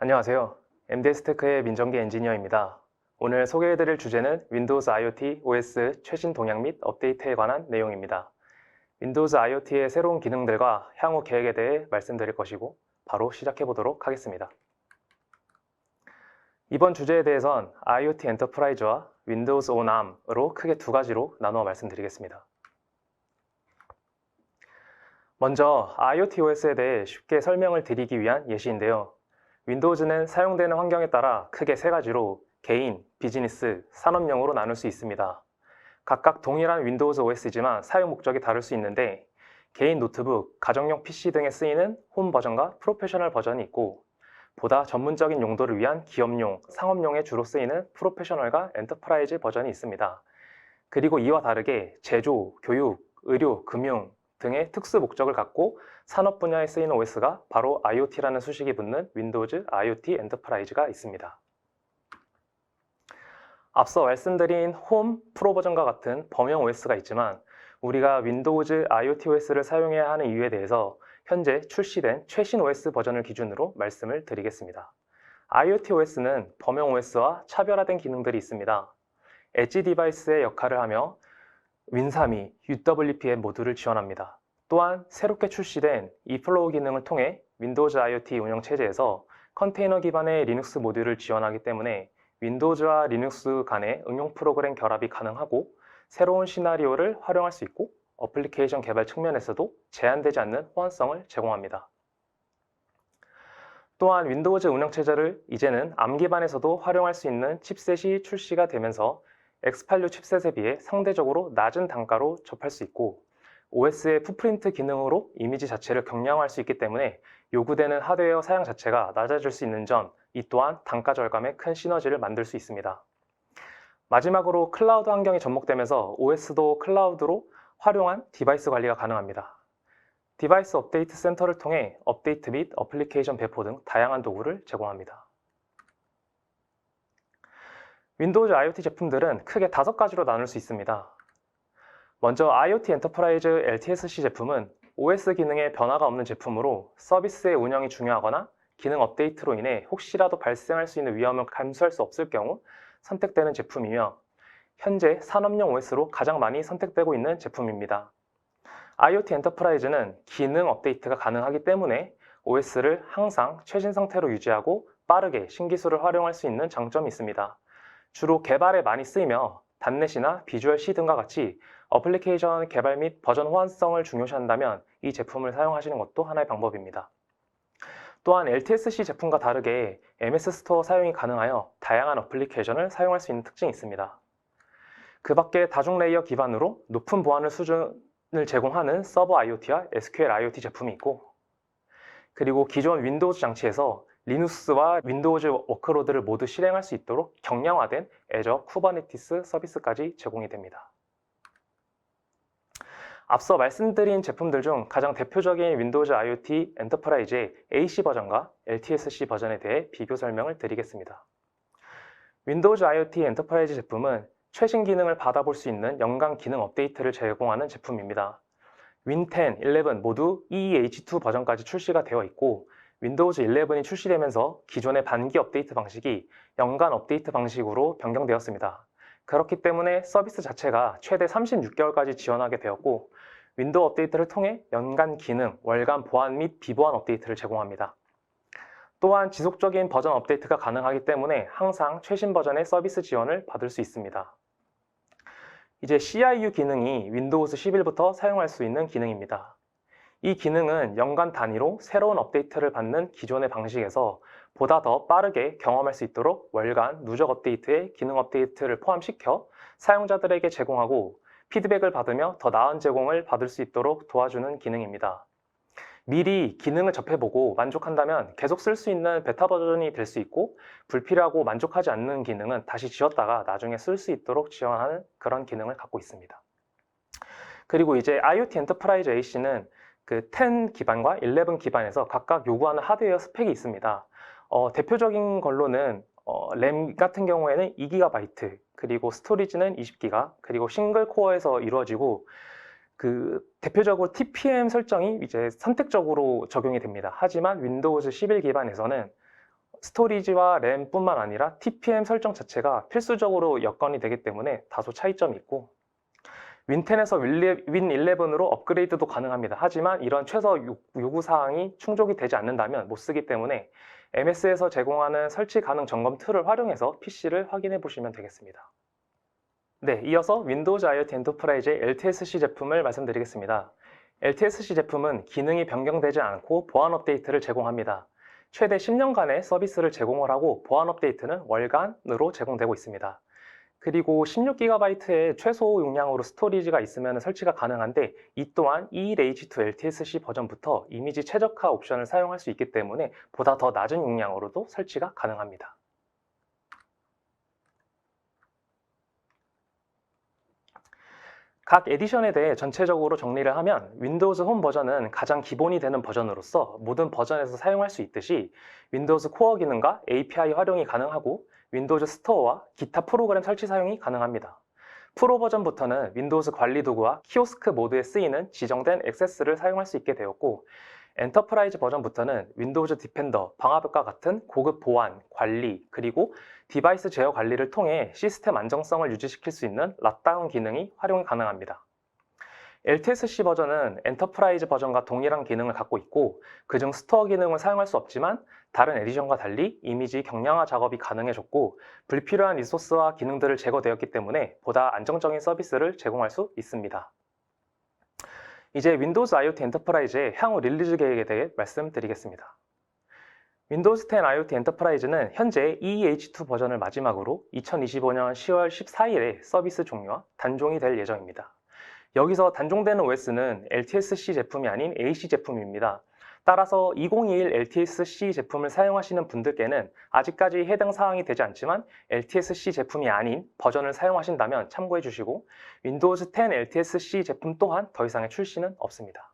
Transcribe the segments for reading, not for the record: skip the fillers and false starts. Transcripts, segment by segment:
안녕하세요. MDS테크의 민정기 엔지니어입니다. 오늘 소개해드릴 주제는 윈도우즈 IoT OS 최신 동향 및 업데이트에 관한 내용입니다. 윈도우즈 IoT의 새로운 기능들과 향후 계획에 대해 말씀드릴 것이고 바로 시작해보도록 하겠습니다. 이번 주제에 대해선 IoT 엔터프라이즈와 윈도우즈 on ARM으로 크게 두 가지로 나누어 말씀드리겠습니다. 먼저 IoT OS에 대해 쉽게 설명을 드리기 위한 예시인데요. 윈도우즈는 사용되는 환경에 따라 크게 세 가지로 개인, 비즈니스, 산업용으로 나눌 수 있습니다. 각각 동일한 윈도우즈 OS지만 사용 목적이 다를 수 있는데 개인 노트북, 가정용 PC 등에 쓰이는 홈 버전과 프로페셔널 버전이 있고 보다 전문적인 용도를 위한 기업용, 상업용에 주로 쓰이는 프로페셔널과 엔터프라이즈 버전이 있습니다. 그리고 이와 다르게 제조, 교육, 의료, 금융 등의 특수 목적을 갖고 산업 분야에 쓰이는 OS가 바로 IoT라는 수식이 붙는 윈도우즈 IoT 엔터프라이즈가 있습니다. 앞서 말씀드린 홈, 프로 버전과 같은 범용 OS가 있지만 우리가 윈도우즈 IoT OS를 사용해야 하는 이유에 대해서 현재 출시된 최신 OS 버전을 기준으로 말씀을 드리겠습니다. IoT OS는 범용 OS와 차별화된 기능들이 있습니다. 엣지 디바이스의 역할을 하며 윈3이 UWPM 모듈을 지원합니다. 또한 새롭게 출시된 e플로우 기능을 통해 윈도우즈 IoT 운영체제에서 컨테이너 기반의 리눅스 모듈을 지원하기 때문에 윈도우즈와 리눅스 간의 응용 프로그램 결합이 가능하고 새로운 시나리오를 활용할 수 있고 어플리케이션 개발 측면에서도 제한되지 않는 호환성을 제공합니다. 또한 윈도우즈 운영체제를 이제는 ARM 기반에서도 활용할 수 있는 칩셋이 출시가 되면서 X86 칩셋에 비해 상대적으로 낮은 단가로 접할 수 있고 OS의 풋프린트 기능으로 이미지 자체를 경량화할 수 있기 때문에 요구되는 하드웨어 사양 자체가 낮아질 수 있는 점, 이 또한 단가 절감에 큰 시너지를 만들 수 있습니다. 마지막으로 클라우드 환경이 접목되면서 OS도 클라우드로 활용한 디바이스 관리가 가능합니다. 디바이스 업데이트 센터를 통해 업데이트 및 어플리케이션 배포 등 다양한 도구를 제공합니다. 윈도우즈 IoT 제품들은 크게 5가지로 나눌 수 있습니다. 먼저 IoT 엔터프라이즈 LTSC 제품은 OS 기능에 변화가 없는 제품으로 서비스의 운영이 중요하거나 기능 업데이트로 인해 혹시라도 발생할 수 있는 위험을 감수할 수 없을 경우 선택되는 제품이며 현재 산업용 OS로 가장 많이 선택되고 있는 제품입니다. IoT 엔터프라이즈는 기능 업데이트가 가능하기 때문에 OS를 항상 최신 상태로 유지하고 빠르게 신기술을 활용할 수 있는 장점이 있습니다. 주로 개발에 많이 쓰이며 단넷이나 비주얼 C 등과 같이 어플리케이션 개발 및 버전 호환성을 중요시한다면 이 제품을 사용하시는 것도 하나의 방법입니다. 또한 LTSC 제품과 다르게 MS 스토어 사용이 가능하여 다양한 어플리케이션을 사용할 수 있는 특징이 있습니다. 그 밖에 다중 레이어 기반으로 높은 보안 수준을 제공하는 서버 IoT와 SQL IoT 제품이 있고 그리고 기존 윈도우즈 장치에서 리눅스와 윈도우즈 워크로드를 모두 실행할 수 있도록 경량화된 애저 쿠버네티스 서비스까지 제공이 됩니다. 앞서 말씀드린 제품들 중 가장 대표적인 윈도우즈 IoT 엔터프라이즈의 AC 버전과 LTSC 버전에 대해 비교 설명을 드리겠습니다. 윈도우즈 IoT 엔터프라이즈 제품은 최신 기능을 받아볼 수 있는 연간 기능 업데이트를 제공하는 제품입니다. 윈10, 11 모두 EEH2 버전까지 출시가 되어 있고 윈도우즈 11이 출시되면서 기존의 반기 업데이트 방식이 연간 업데이트 방식으로 변경되었습니다. 그렇기 때문에 서비스 자체가 최대 36개월까지 지원하게 되었고 윈도우 업데이트를 통해 연간 기능, 월간 보안 및 비보안 업데이트를 제공합니다. 또한 지속적인 버전 업데이트가 가능하기 때문에 항상 최신 버전의 서비스 지원을 받을 수 있습니다. 이제 CIU 기능이 윈도우즈 11부터 사용할 수 있는 기능입니다. 이 기능은 연간 단위로 새로운 업데이트를 받는 기존의 방식에서 보다 더 빠르게 경험할 수 있도록 월간 누적 업데이트에 기능 업데이트를 포함시켜 사용자들에게 제공하고 피드백을 받으며 더 나은 제공을 받을 수 있도록 도와주는 기능입니다. 미리 기능을 접해보고 만족한다면 계속 쓸 수 있는 베타 버전이 될 수 있고 불필요하고 만족하지 않는 기능은 다시 지웠다가 나중에 쓸 수 있도록 지원하는 그런 기능을 갖고 있습니다. 그리고 이제 IoT 엔터프라이즈 AC는 그 10 기반과 11 기반에서 각각 요구하는 하드웨어 스펙이 있습니다. 대표적인 걸로는 램 같은 경우에는 2GB, 그리고 스토리지는 20GB, 그리고 싱글 코어에서 이루어지고 그 대표적으로 TPM 설정이 이제 선택적으로 적용이 됩니다. 하지만 윈도우즈 11 기반에서는 스토리지와 램뿐만 아니라 TPM 설정 자체가 필수적으로 여건이 되기 때문에 다소 차이점이 있고, 윈10에서 윈11으로 업그레이드도 가능합니다. 하지만 이런 최소 요구사항이 충족이 되지 않는다면 못 쓰기 때문에 MS에서 제공하는 설치 가능 점검 툴을 활용해서 PC를 확인해 보시면 되겠습니다. 네, 이어서 윈도우즈 IoT 엔터프라이즈의 LTSC 제품을 말씀드리겠습니다. LTSC 제품은 기능이 변경되지 않고 보안 업데이트를 제공합니다. 최대 10년간의 서비스를 제공을 하고 보안 업데이트는 월간으로 제공되고 있습니다. 그리고 16GB의 최소 용량으로 스토리지가 있으면 설치가 가능한데, 이 또한 E1H2 LTSC 버전부터 이미지 최적화 옵션을 사용할 수 있기 때문에 보다 더 낮은 용량으로도 설치가 가능합니다. 각 에디션에 대해 전체적으로 정리를 하면, 윈도우즈 홈 버전은 가장 기본이 되는 버전으로서 모든 버전에서 사용할 수 있듯이 윈도우즈 코어 기능과 API 활용이 가능하고 윈도우즈 스토어와 기타 프로그램 설치 사용이 가능합니다. 프로 버전부터는 윈도우즈 관리 도구와 키오스크 모드에 쓰이는 지정된 액세스를 사용할 수 있게 되었고, 엔터프라이즈 버전부터는 윈도우즈 디펜더, 방화벽과 같은 고급 보안, 관리, 그리고 디바이스 제어 관리를 통해 시스템 안정성을 유지시킬 수 있는 락다운 기능이 활용이 가능합니다. LTSC 버전은 엔터프라이즈 버전과 동일한 기능을 갖고 있고, 그중 스토어 기능을 사용할 수 없지만 다른 에디션과 달리 이미지 경량화 작업이 가능해졌고, 불필요한 리소스와 기능들을 제거되었기 때문에 보다 안정적인 서비스를 제공할 수 있습니다. 이제 윈도우즈 IoT 엔터프라이즈의 향후 릴리즈 계획에 대해 말씀드리겠습니다. 윈도우즈 10 IoT 엔터프라이즈는 현재 EEH2 버전을 마지막으로 2025년 10월 14일에 서비스 종료와 단종이 될 예정입니다. 여기서 단종되는 OS는 LTSC 제품이 아닌 AC 제품입니다. 따라서 2021 LTSC 제품을 사용하시는 분들께는 아직까지 해당 사항이 되지 않지만 LTSC 제품이 아닌 버전을 사용하신다면 참고해 주시고, 윈도우즈 10 LTSC 제품 또한 더 이상의 출시는 없습니다.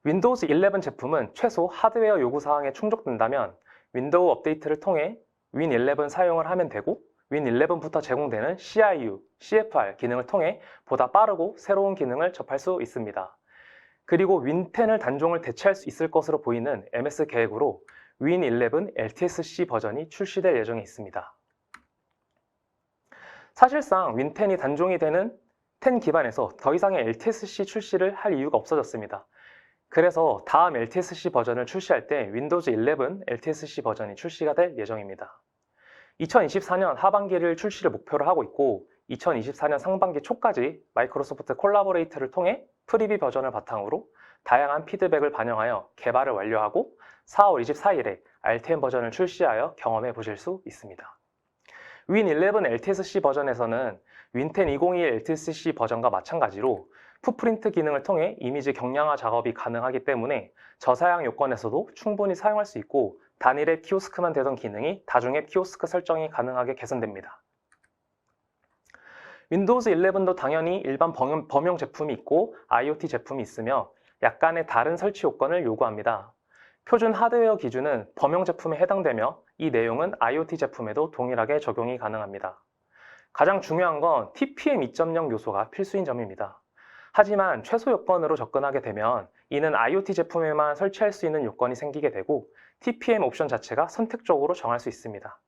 윈도우즈 11 제품은 최소 하드웨어 요구사항에 충족된다면 윈도우 업데이트를 통해 윈11 사용을 하면 되고, 윈11부터 제공되는 CIU, CFR 기능을 통해 보다 빠르고 새로운 기능을 접할 수 있습니다. 그리고 윈10을 단종을 대체할 수 있을 것으로 보이는 MS 계획으로 윈11 LTSC 버전이 출시될 예정에 있습니다. 사실상 윈10이 단종이 되는 10 기반에서 더 이상의 LTSC 출시를 할 이유가 없어졌습니다. 그래서 다음 LTSC 버전을 출시할 때 윈도우즈 11 LTSC 버전이 출시가 될 예정입니다. 2024년 하반기를 출시를 목표로 하고 있고, 2024년 상반기 초까지 마이크로소프트 콜라보레이트를 통해 프리뷰 버전을 바탕으로 다양한 피드백을 반영하여 개발을 완료하고 4월 24일에 RTM 버전을 출시하여 경험해 보실 수 있습니다. 윈11 LTSC 버전에서는 윈10 2021 LTSC 버전과 마찬가지로 풋프린트 기능을 통해 이미지 경량화 작업이 가능하기 때문에 저사양 요건에서도 충분히 사용할 수 있고, 단일 앱 키오스크만 되던 기능이 다중 앱 키오스크 설정이 가능하게 개선됩니다. 윈도우즈 11도 당연히 일반 범용 제품이 있고 IoT 제품이 있으며 약간의 다른 설치 요건을 요구합니다. 표준 하드웨어 기준은 범용 제품에 해당되며 이 내용은 IoT 제품에도 동일하게 적용이 가능합니다. 가장 중요한 건 TPM 2.0 요소가 필수인 점입니다. 하지만 최소 요건으로 접근하게 되면 이는 IoT 제품에만 설치할 수 있는 요건이 생기게 되고 TPM 옵션 자체가 선택적으로 정할 수 있습니다.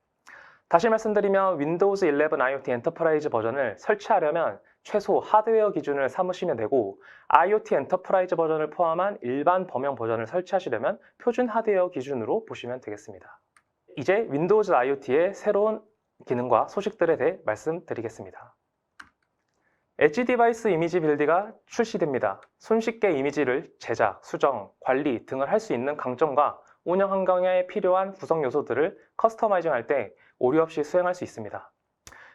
다시 말씀드리면 윈도우즈 11 IoT 엔터프라이즈 버전을 설치하려면 최소 하드웨어 기준을 삼으시면 되고, IoT 엔터프라이즈 버전을 포함한 일반 범용 버전을 설치하시려면 표준 하드웨어 기준으로 보시면 되겠습니다. 이제 윈도우즈 IoT의 새로운 기능과 소식들에 대해 말씀드리겠습니다. 엣지 디바이스 이미지 빌드가 출시됩니다. 손쉽게 이미지를 제작, 수정, 관리 등을 할 수 있는 강점과 운영 환경에 필요한 구성 요소들을 커스터마이징 할 때 오류 없이 수행할 수 있습니다.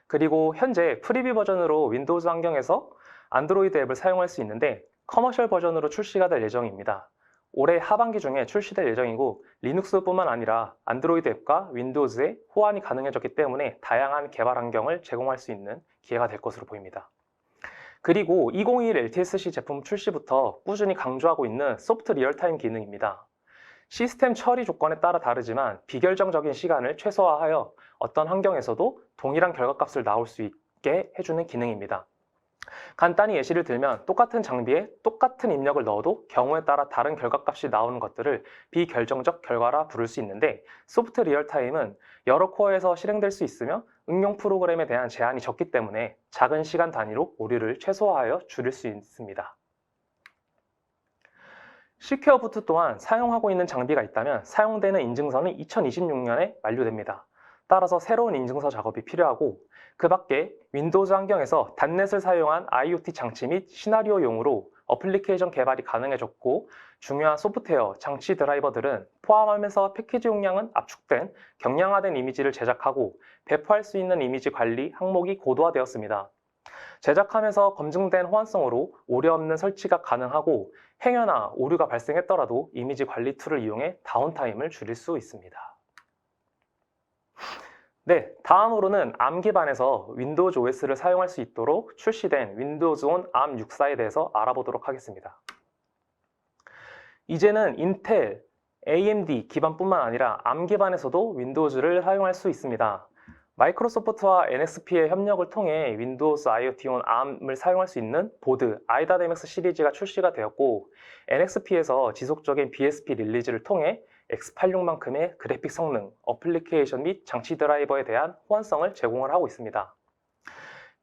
그리고 현재 프리뷰 버전으로 윈도우즈 환경에서 안드로이드 앱을 사용할 수 있는데 커머셜 버전으로 출시가 될 예정입니다. 올해 하반기 중에 출시될 예정이고, 리눅스뿐만 아니라 안드로이드 앱과 윈도우즈에 호환이 가능해졌기 때문에 다양한 개발 환경을 제공할 수 있는 기회가 될 것으로 보입니다. 그리고 2021 LTSC 제품 출시부터 꾸준히 강조하고 있는 소프트 리얼타임 기능입니다. 시스템 처리 조건에 따라 다르지만 비결정적인 시간을 최소화하여 어떤 환경에서도 동일한 결과값을 나올 수 있게 해주는 기능입니다. 간단히 예시를 들면 똑같은 장비에 똑같은 입력을 넣어도 경우에 따라 다른 결과값이 나오는 것들을 비결정적 결과라 부를 수 있는데, 소프트 리얼타임은 여러 코어에서 실행될 수 있으며 응용 프로그램에 대한 제한이 적기 때문에 작은 시간 단위로 오류를 최소화하여 줄일 수 있습니다. 시큐어 부트 또한 사용하고 있는 장비가 있다면 사용되는 인증서는 2026년에 만료됩니다. 따라서 새로운 인증서 작업이 필요하고, 그 밖에 윈도우즈 환경에서 단넷을 사용한 IoT 장치 및 시나리오용으로 어플리케이션 개발이 가능해졌고, 중요한 소프트웨어, 장치 드라이버들은 포함하면서 패키지 용량은 압축된 경량화된 이미지를 제작하고 배포할 수 있는 이미지 관리 항목이 고도화되었습니다. 제작하면서 검증된 호환성으로 오류 없는 설치가 가능하고, 행여나 오류가 발생했더라도 이미지 관리 툴을 이용해 다운타임을 줄일 수 있습니다. 네, 다음으로는 ARM 기반에서 윈도우즈 OS를 사용할 수 있도록 출시된 윈도우즈 온 ARM 64에 대해서 알아보도록 하겠습니다. 이제는 인텔, AMD 기반뿐만 아니라 ARM 기반에서도 윈도우즈를 사용할 수 있습니다. 마이크로소프트와 NXP의 협력을 통해 윈도우즈 IoT on ARM을 사용할 수 있는 보드 i.MX 시리즈가 출시가 되었고, NXP에서 지속적인 BSP 릴리즈를 통해 X86만큼의 그래픽 성능, 어플리케이션 및 장치 드라이버에 대한 호환성을 제공을 하고 있습니다.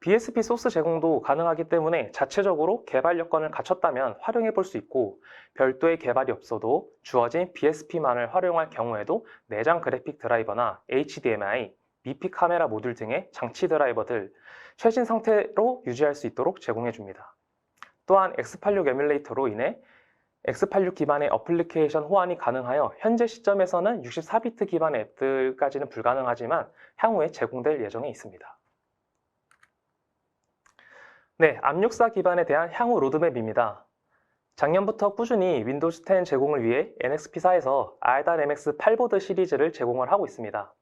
BSP 소스 제공도 가능하기 때문에 자체적으로 개발 여건을 갖췄다면 활용해 볼 수 있고, 별도의 개발이 없어도 주어진 BSP만을 활용할 경우에도 내장 그래픽 드라이버나 HDMI, BP 카메라 모듈 등의 장치 드라이버들 최신 상태로 유지할 수 있도록 제공해 줍니다. 또한 X86 에뮬레이터로 인해 X86 기반의 어플리케이션 호환이 가능하여 현재 시점에서는 64비트 기반의 앱들까지는 불가능하지만 향후에 제공될 예정에 있습니다. 네, 암64 기반에 대한 향후 로드맵입니다. 작년부터 꾸준히 윈도우즈 10 제공을 위해 NXP사에서 i.MX 8보드 시리즈를 제공을 하고 있습니다.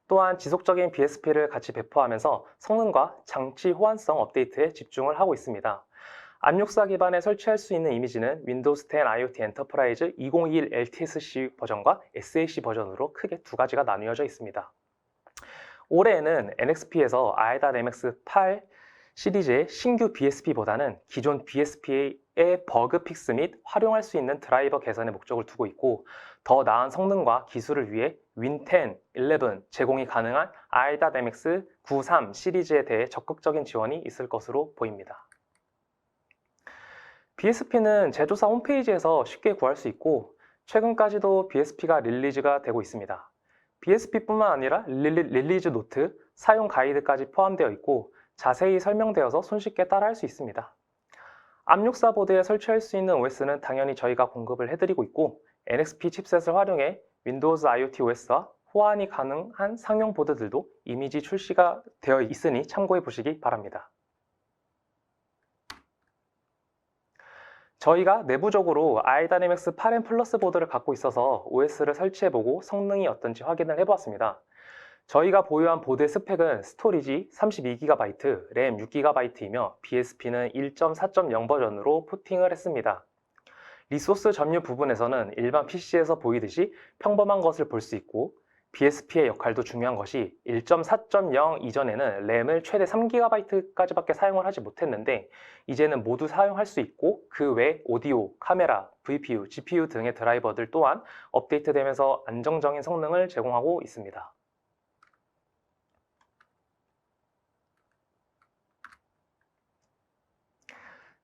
또한 지속적인 BSP를 같이 배포하면서 성능과 장치 호환성 업데이트에 집중을 하고 있습니다. 암64 기반에 설치할 수 있는 이미지는 윈도우즈 10 IoT 엔터프라이즈 2021 LTSC 버전과 SAC 버전으로 크게 두 가지가 나뉘어져 있습니다. 올해에는 NXP에서 i.MX 8 시리즈의 신규 BSP보다는 기존 BSP의 버그 픽스 및 활용할 수 있는 드라이버 개선에 목적을 두고 있고, 더 나은 성능과 기술을 위해 윈10, 11 제공이 가능한 i.MX 93 시리즈에 대해 적극적인 지원이 있을 것으로 보입니다. BSP는 제조사 홈페이지에서 쉽게 구할 수 있고, 최근까지도 BSP가 릴리즈가 되고 있습니다. BSP뿐만 아니라 릴리즈 노트, 사용 가이드까지 포함되어 있고 자세히 설명되어서 손쉽게 따라할 수 있습니다. 암64 보드에 설치할 수 있는 OS는 당연히 저희가 공급을 해드리고 있고, NXP 칩셋을 활용해 윈도우즈 IoT OS와 호환이 가능한 상용 보드들도 이미지 출시가 되어 있으니 참고해 보시기 바랍니다. 저희가 내부적으로 i.MX 8M 플러스 보드를 갖고 있어서 OS를 설치해보고 성능이 어떤지 확인을 해보았습니다. 저희가 보유한 보드의 스펙은 스토리지 32GB, 램 6GB이며 BSP는 1.4.0 버전으로 포팅을 했습니다. 리소스 점유 부분에서는 일반 PC에서 보이듯이 평범한 것을 볼 수 있고, BSP의 역할도 중요한 것이 1.4.0 이전에는 램을 최대 3GB까지밖에 사용을 하지 못했는데 이제는 모두 사용할 수 있고, 그 외 오디오, 카메라, VPU, GPU 등의 드라이버들 또한 업데이트되면서 안정적인 성능을 제공하고 있습니다.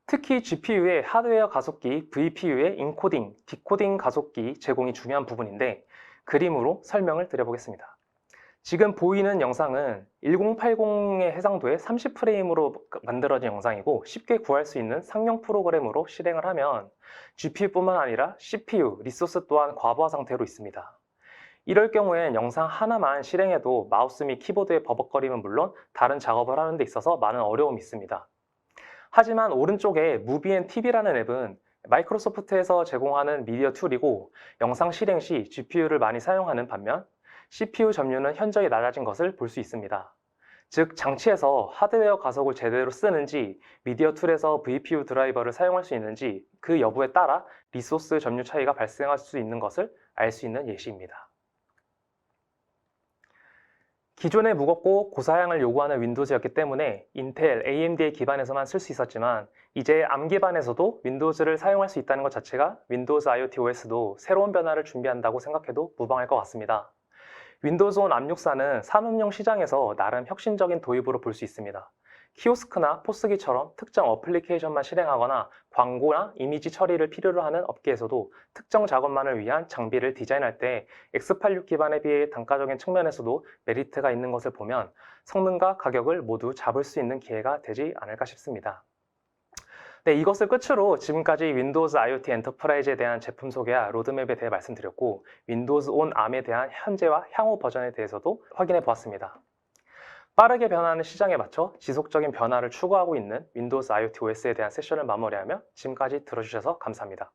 특히 GPU의 하드웨어 가속기, VPU의 인코딩, 디코딩 가속기 제공이 중요한 부분인데 그림으로 설명을 드려보겠습니다. 지금 보이는 영상은 1080의 해상도의 30프레임으로 만들어진 영상이고, 쉽게 구할 수 있는 상용 프로그램으로 실행을 하면 GPU뿐만 아니라 CPU, 리소스 또한 과부하 상태로 있습니다. 이럴 경우엔 영상 하나만 실행해도 마우스 및 키보드의 버벅거림은 물론 다른 작업을 하는 데 있어서 많은 어려움이 있습니다. 하지만 오른쪽에 무비앤TV라는 앱은 마이크로소프트에서 제공하는 미디어 툴이고, 영상 실행 시 GPU를 많이 사용하는 반면 CPU 점유는 현저히 낮아진 것을 볼 수 있습니다. 즉, 장치에서 하드웨어 가속을 제대로 쓰는지, 미디어 툴에서 VPU 드라이버를 사용할 수 있는지 그 여부에 따라 리소스 점유 차이가 발생할 수 있는 것을 알 수 있는 예시입니다. 기존의 무겁고 고사양을 요구하는 윈도우즈였기 때문에 인텔, AMD에 기반해서만 쓸 수 있었지만 이제 ARM 기반에서도 윈도우즈를 사용할 수 있다는 것 자체가 윈도우즈 IoT OS도 새로운 변화를 준비한다고 생각해도 무방할 것 같습니다. 윈도우즈 온 암64는 산업용 시장에서 나름 혁신적인 도입으로 볼 수 있습니다. 키오스크나 포스기처럼 특정 어플리케이션만 실행하거나 광고나 이미지 처리를 필요로 하는 업계에서도 특정 작업만을 위한 장비를 디자인할 때 X86 기반에 비해 단가적인 측면에서도 메리트가 있는 것을 보면 성능과 가격을 모두 잡을 수 있는 기회가 되지 않을까 싶습니다. 네, 이것을 끝으로 지금까지 윈도우즈 IoT 엔터프라이즈에 대한 제품 소개와 로드맵에 대해 말씀드렸고 윈도우즈 온 암에 대한 현재와 향후 버전에 대해서도 확인해 보았습니다. 빠르게 변화하는 시장에 맞춰 지속적인 변화를 추구하고 있는 윈도우즈 IoT OS에 대한 세션을 마무리하며 지금까지 들어주셔서 감사합니다.